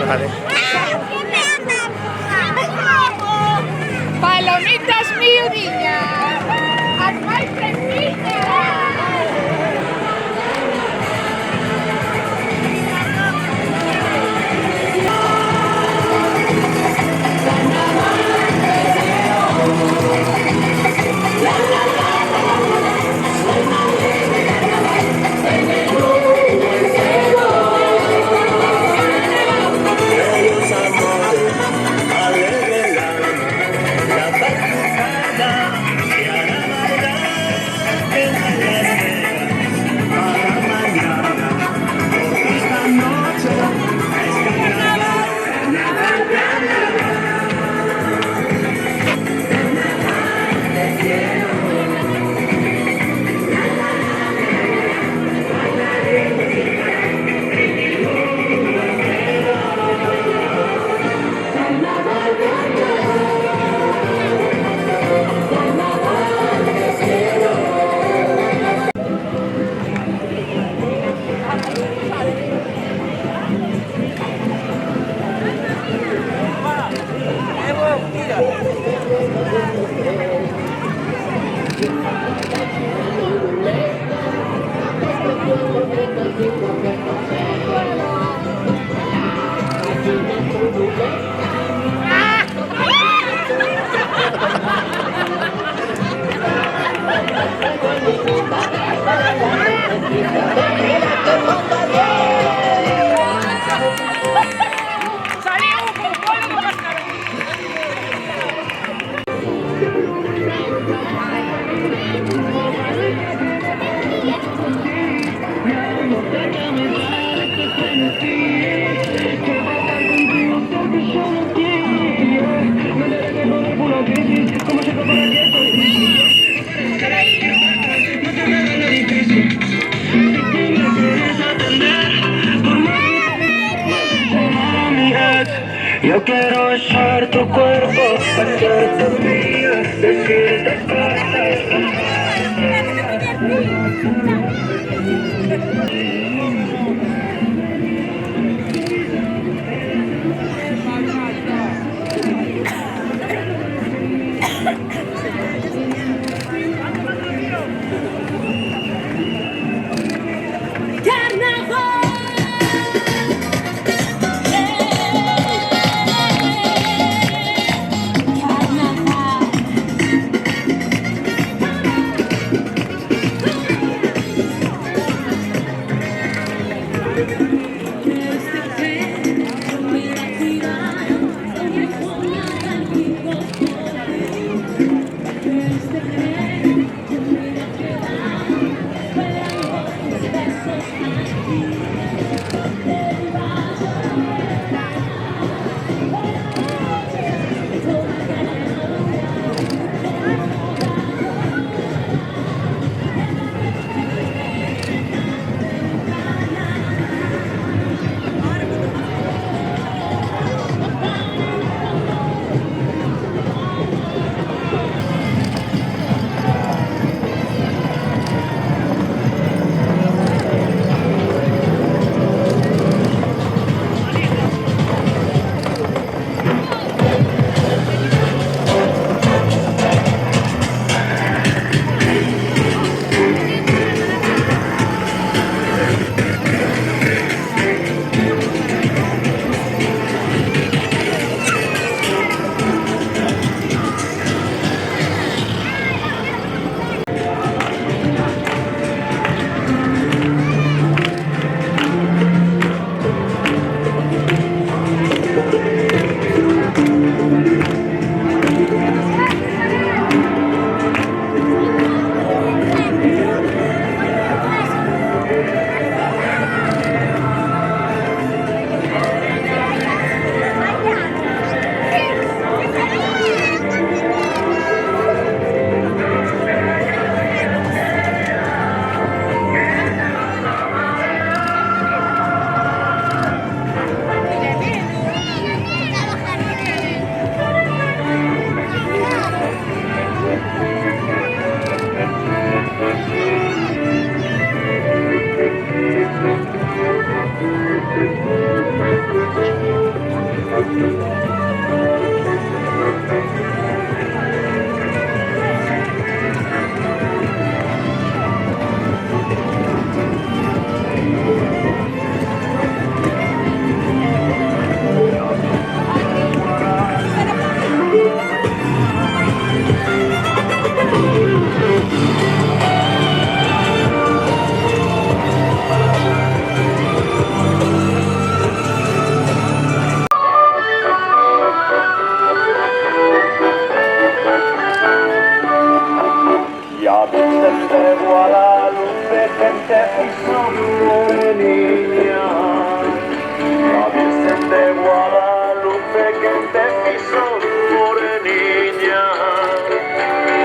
Vale. Palomitas, mi niña. Armai prendida. Yo quiero besar tu cuerpo, hacerte mía, decirte cosas. Ya viste el fuego a la luz de gente y sonríe, niña. Ya viste el fuego a la luz de gente y sonríe, niña.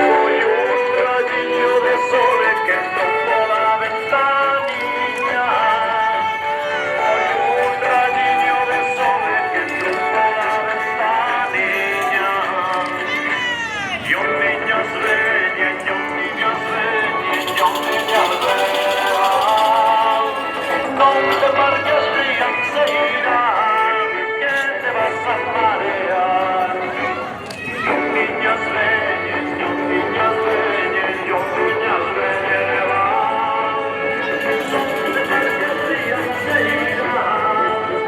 Soy un rayillo de sol que tocó la ventanilla. Soy un rayillo de sol que tocó la ventanilla. Y un niño sueña, y un niño sueña, y un niño sueña. No te marches bien, seguirá, que te vas a marear. Y un niño sueña, y un niño sueña, y un niño sueña. No te marches bien, seguirá,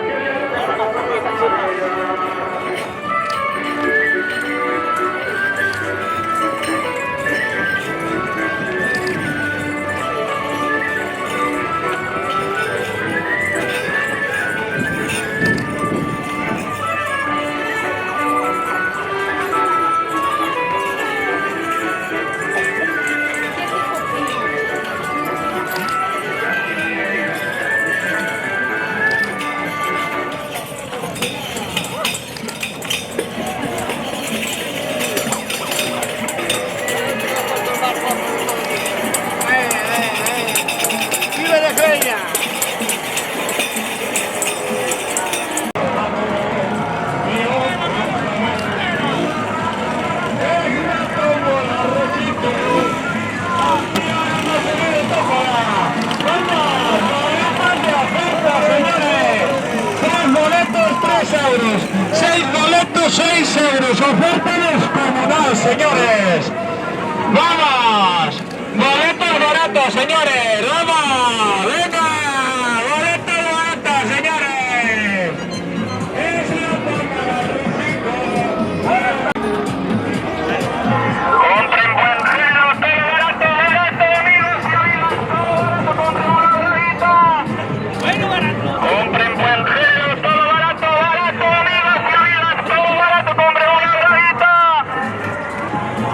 que te vas a marear. ¡Viva la feria! Euros, 6 boletos, 6 euros, oferta descomunal, señores. ¡Vamos! ¡Boletos baratos, señores! ¡Vamos! ¡Venga! ¡Boletos baratos, señores! ¡Es la forma Compren buen gelo, todo barato, barato, amigos y amigas, todo barato, compren una rayita. bueno, barato! Compren buen gelo, todo barato, barato, amigos y amigas, todo barato, compren una rayita.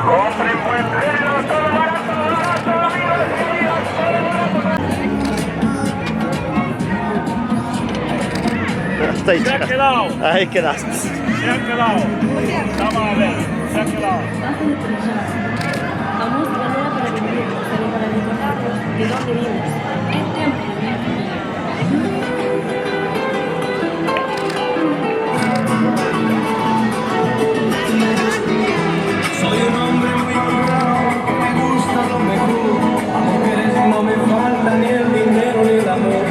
Compren buen gelo, todo barato, barato, amigos y amigas, todo barato. Se ha quedado. Ahí quedaste. Se ha quedado. Vamos a ver. Se ha quedado. Vamos a volver para vivir, pero para recordarnos de dónde vimos. Es tiempo de vivir. Soy un hombre muy honrado, que me gusta lo mejor. A mujeres no me falta ni el dinero ni el amor.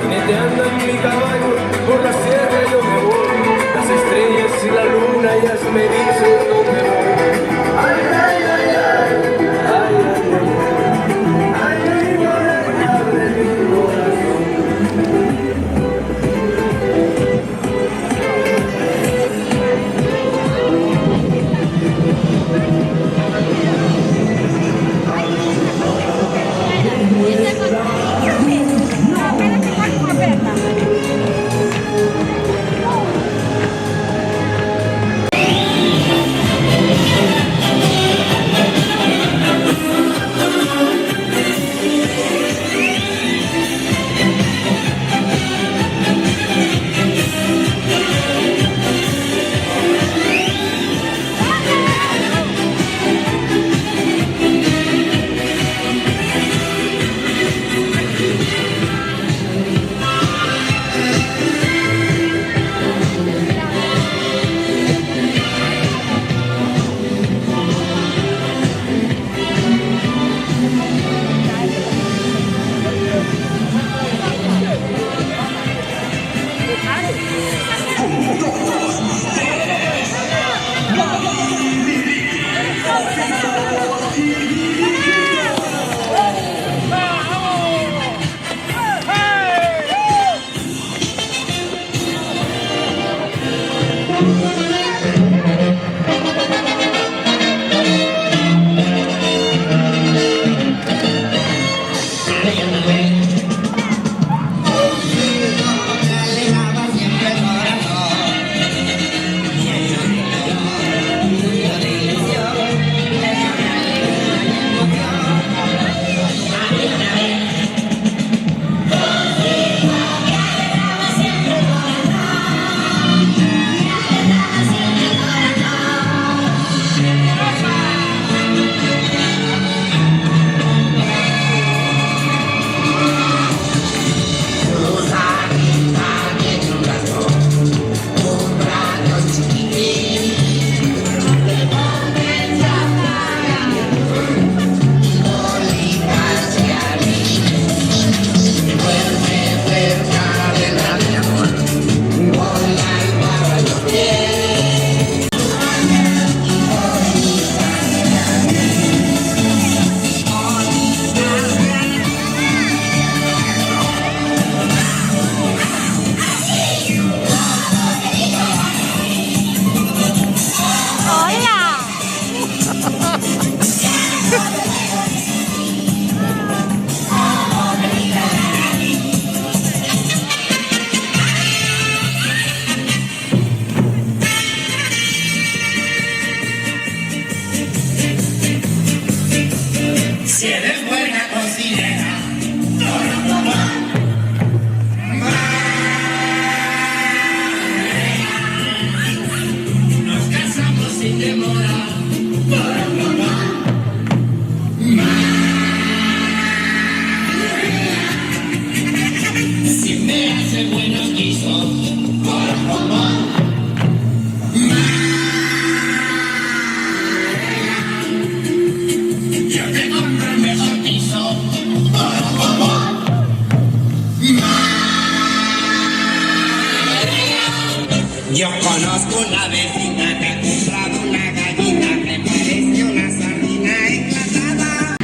Jineteando en mi caballo, por la sierra yo me voy. Las estrellas y la luna ellas me dicen dónde voy. Ay, ay, ay, ay, ay, ay, ay, de mi corazón. Si eres buena cocinera, nos casamos sin demora. Si me hace buenos guisos, yo te compro el mejor piso. Yo conozco una vecina que ha comprado una gallina que parece una sardina enlatada.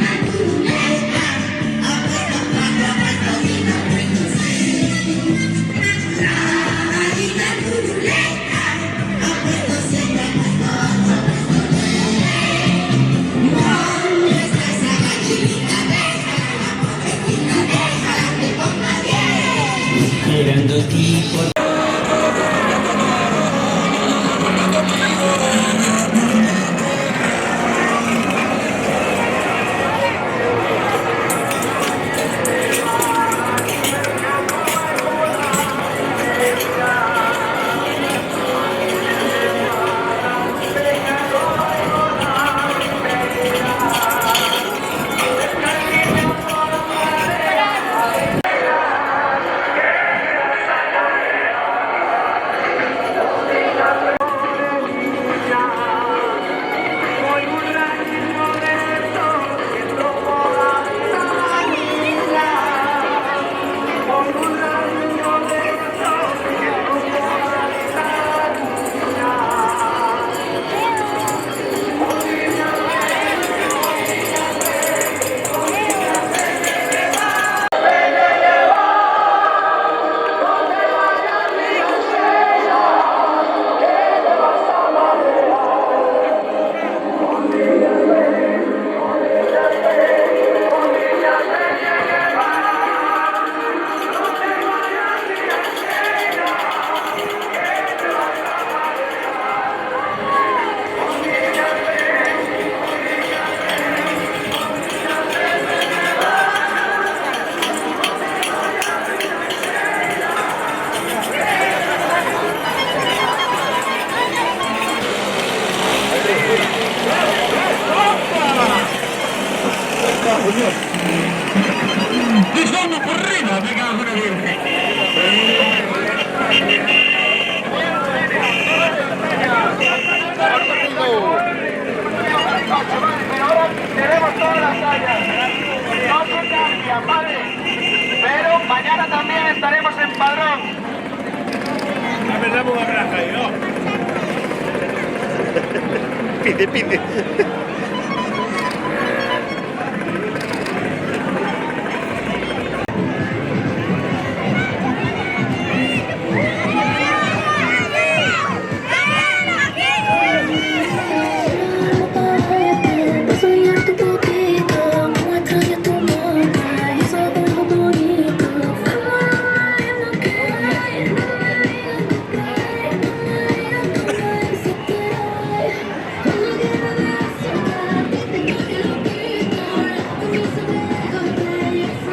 Mirando tipo pide. Soñar tu poquito, muéstrame tu boca y eso es lo bonito. No que hay, no me digas que si quiero. No quiero despertarte, te quiero quitar. Tú me sabes golpear y eso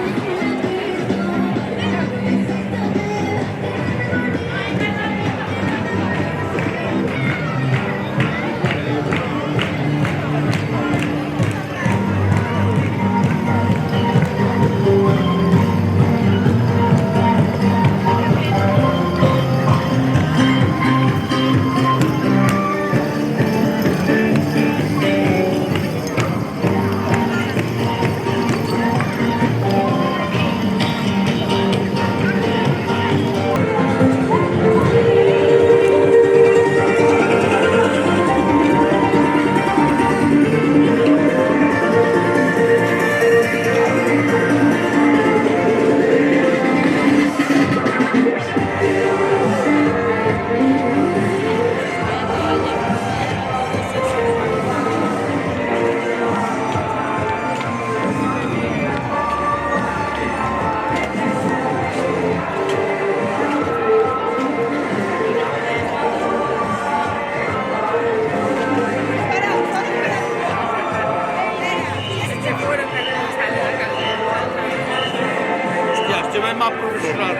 Hostia, este es más profesional.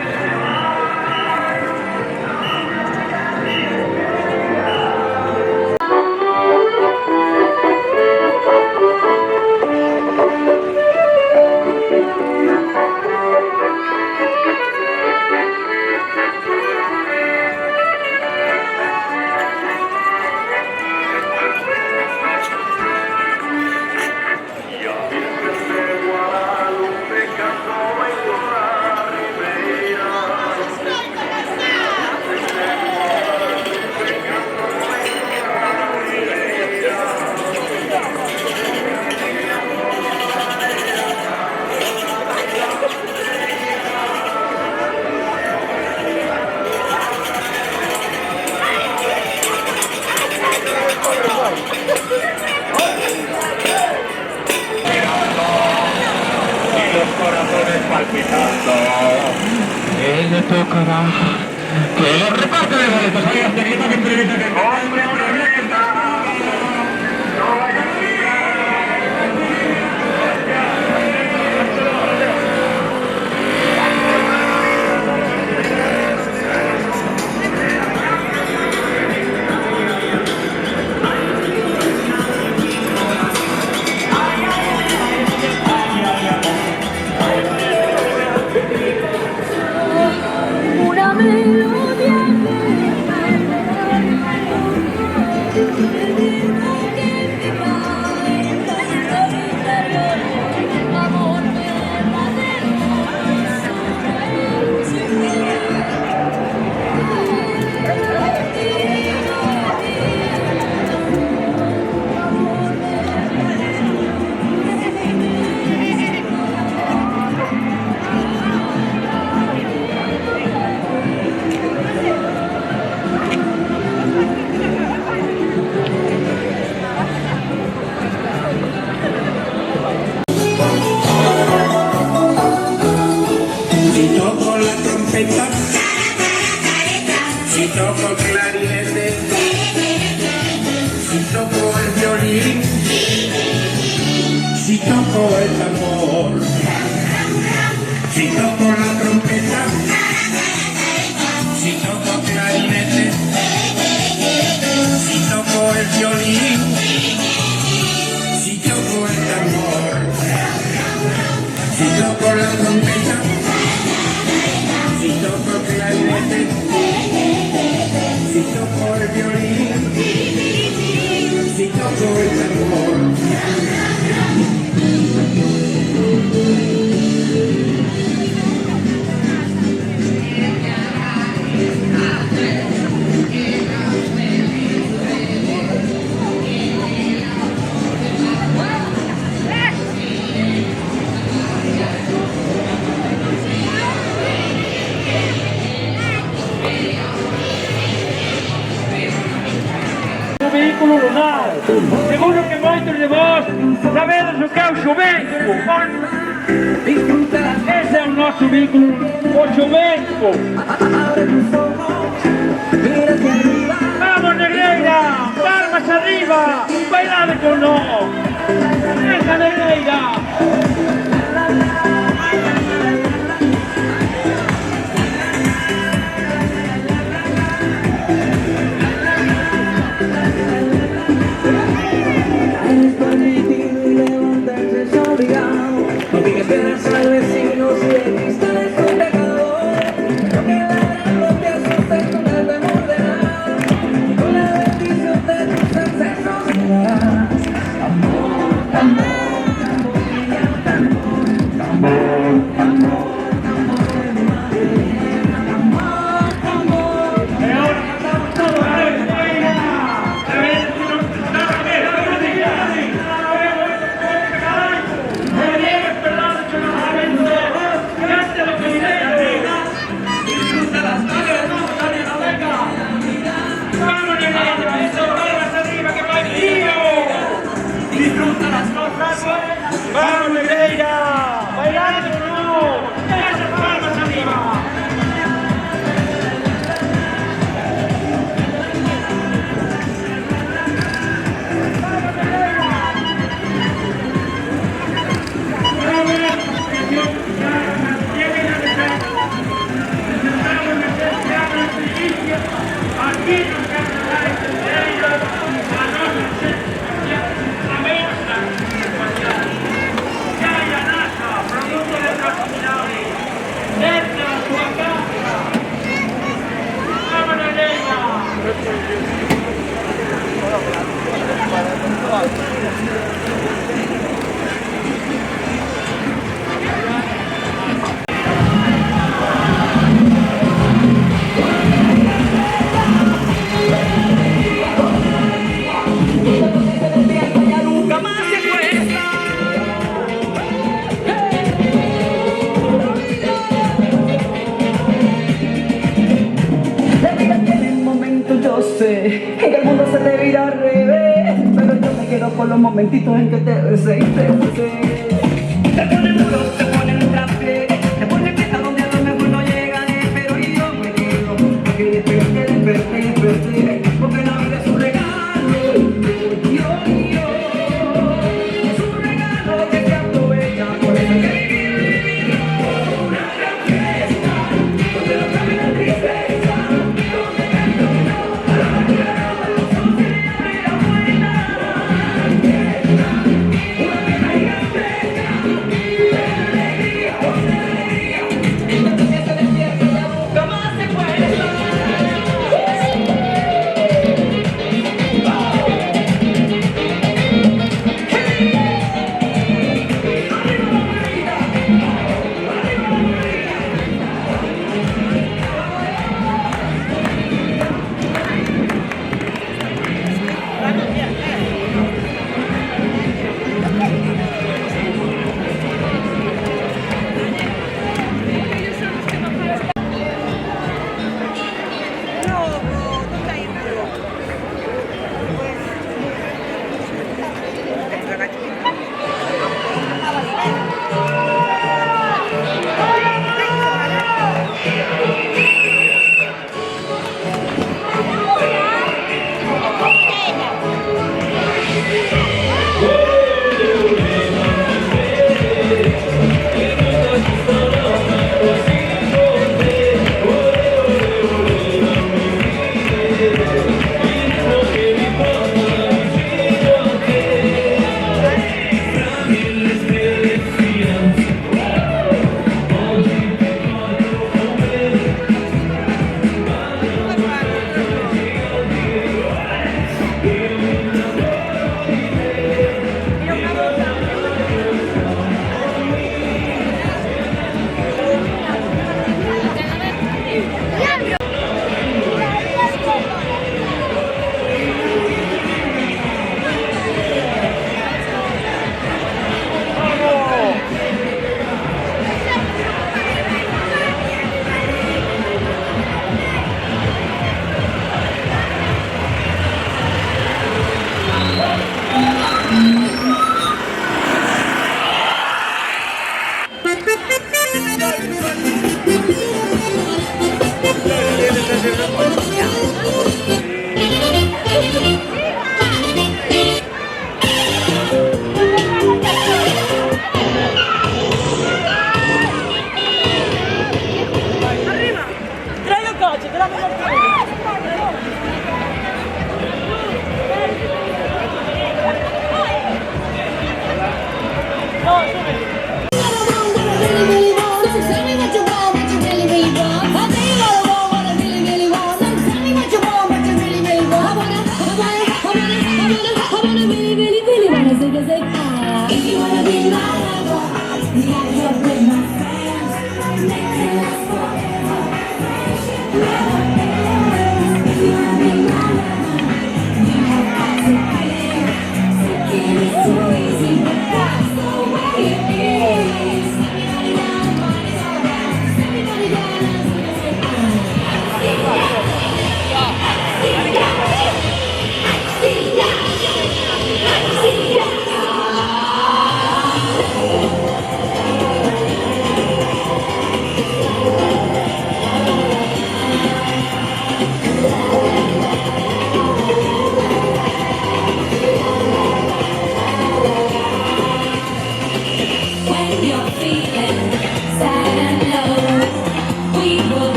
Y los corazones palpitando. Él le tocará. Que los reparte de boletos. Oiga, te grita que entrevista que ¡hombre, entrevista! ¡No vaya a una melodía Si toco la trompeta, si toco el clarinete, si toco el violín, si toco el tambor, si toco la trompeta, si toco el clarinete, si toco el violín, si toco el tambor, si toco la trompeta, si toco el clarinete, si toco el violín, si toco el tambor. Seguro que moitos de vós sabedes o que é o xubenco. Ese é o noso vínculo, o xubenco. Vamos, Negreira, palmas arriba, bailade con nós. Venga, Negreira. Es permitido y levantarse es obligado. No digas penas al vecino si el cristal es un pecador. No que ladrando te asustes con el temor de nada. Con la bendición de tus excesos serás. Amor, amor, amor, de mi madre. Amor, amor. E ahora cantamos todos a vez, Negreira. A ver, si nos está a ver, ¡vamos, Negreira! ¡Bailando de nuevo! ¡Esas palmas arriba! Aquí nos cantará Negreira a nosa a mestra que hai a NASA, produto de proximidade, dentro da súa casa. Vamos, Negreira! Yo sé en que el mundo se te vira al revés, pero yo me quedo con los momentitos en que te besé y te besé. Te ponen duro, te ponen traste, te ponen fiesta donde a lo mejor no llegaré, pero yo me quedo porque desperté, porque la vida es un regalo, yo, es un regalo que te aprovecha, por eso hay que vivir una gran fiesta, donde no cabe la tristeza.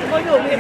Coño, mi